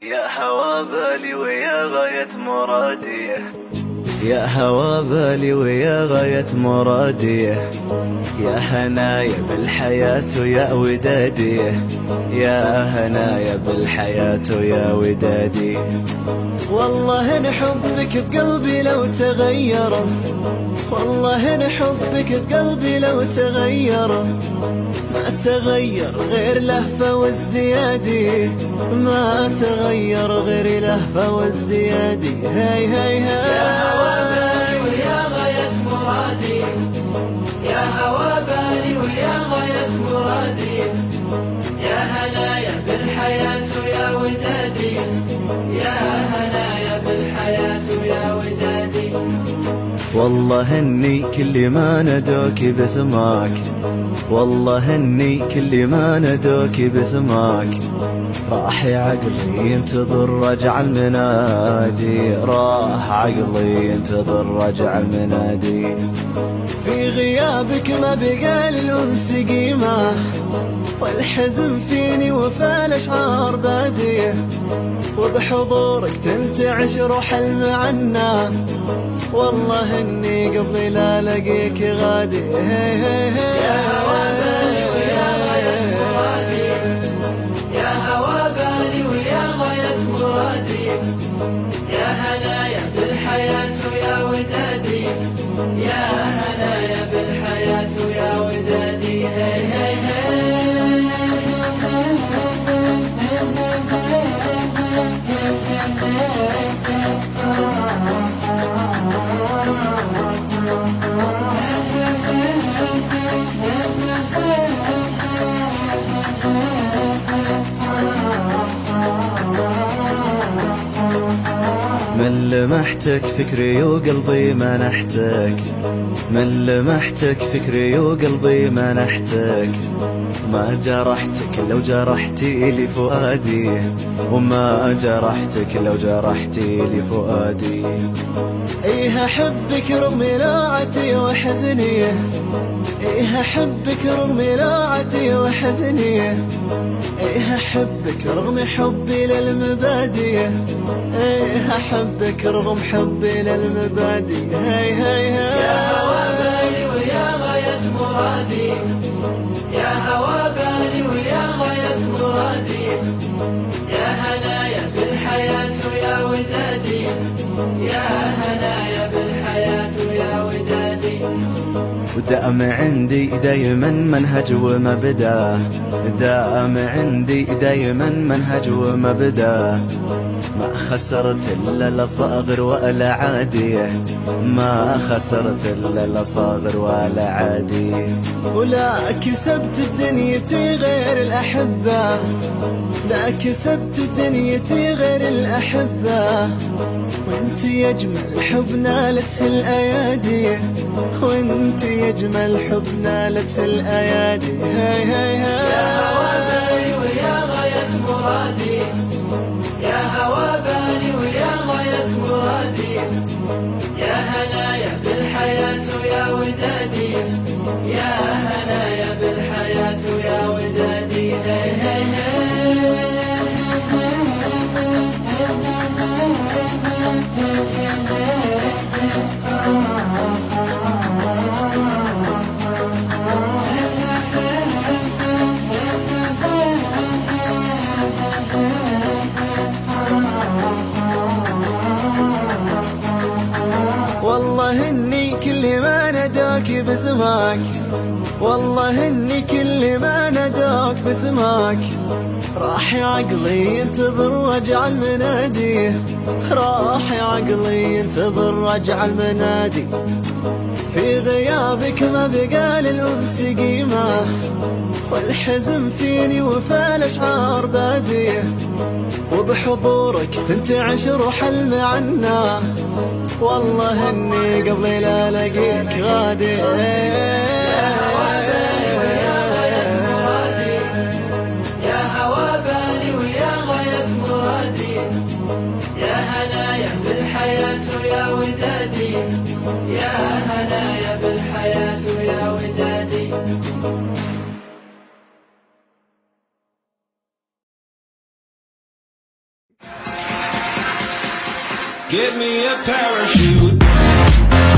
يا هوى بالي ويا غاية مراديه، يا هوى بالي ويا غاية مراديه، يا هنايا بالحياة يا وداديه، يا هنايا بالحياة يا ودادي. والله ان حبك بقلبي لو تغير، والله ان حبك بقلبي لو تغير، ما تغير غير لهفة وازديادي، ما تغير غير لهفة وازديادي. هاي هاي هاي يا هوى بالي ويا غاية مرادي، يا هوى بالي ويا غاية مرادي، يا هنايا بالحياة يا ودادي، يا هنايا بالحياة يا ودادي. والله اني كل ما ندوك بسماك، والله اني كل ما ندوك بسماك، راح عقلي ينتظر رجع المنادي، راح عقلي ينتظر رجع المنادي. في غيابك ما بقى للأنس قيمة، والحزن فيني وفى الأشعار بادية، وبحضورك تنتعش روح المعنى، والله اني قبل لا الاقيك غادي. يا هوى بالي ويا غاية مرادي، يا هوى بالي ويا غاية مرادي، يا هنايا بالحياة يا ودادي، يا هنايا بالحياة يا ودادي. هي هي هي من لمحتك فكري وقلبي منحتك، من لمحتك فكري وقلبي منحتك، ما جرحتك لو جرحتي لي فؤادي، وما جرحتك لو جرحتي لي فؤادي. ايه احبك رغم لاعتي وحزني، ايه احبك رغم لاعتي وحزني، ايه احبك رغم حبي للمبادئ، ايه احبك رغم حبي للمبادئ. هاي هاي هاي يا هوى بالي ويا غاية مرادي، يا هوى بالي ويا غاية مرادي، يا هنايا بالحياة يا ودادي، يا هنايا بالحياة يا ودادي. ودائم عندي دايما منهج ومبدأ، دائم عندي دايما منهج ومبدأ، ما خسرت إلا الأصاغر ولا عادية، ما خسرت إلا الأصاغر ولا عادية. ولا كسبت بدنيتي غير الأحبة، لا كسبت بدنيتي غير الأحبة، وانت يجمل حب نالته الأيادي، وانت يجمل حب نالته الأيادي. هاي هاي هاي يا هوى بالي ويا غاية مرادي، يا هوى بالي ويا غاية مرادي، يا هنايا بالحياة يا ودادي، يا هنايا بالحياة يا ودادي. هي هي هي والله اني كل ما نداك بسماك، والله اني كل ما نداك بسماك، راح عقلي ينتظر رجع المنادي، راح عقلي ينتظر رجع المنادي. في غيابك ما بقى للأنس قيمة، والحزن فيني وفى الأشعار بادية، وبحضورك تنتعش روح المعنى، والله اني قبل لا الاقيك غادي. يا هوى بالي ويا غاية مرادي، يا هوى بالي ويا غاية مرادي، يا هنايا بالحياة يا ودادي، يا هنايا بالحياة يا ودادي. Give me a parachute.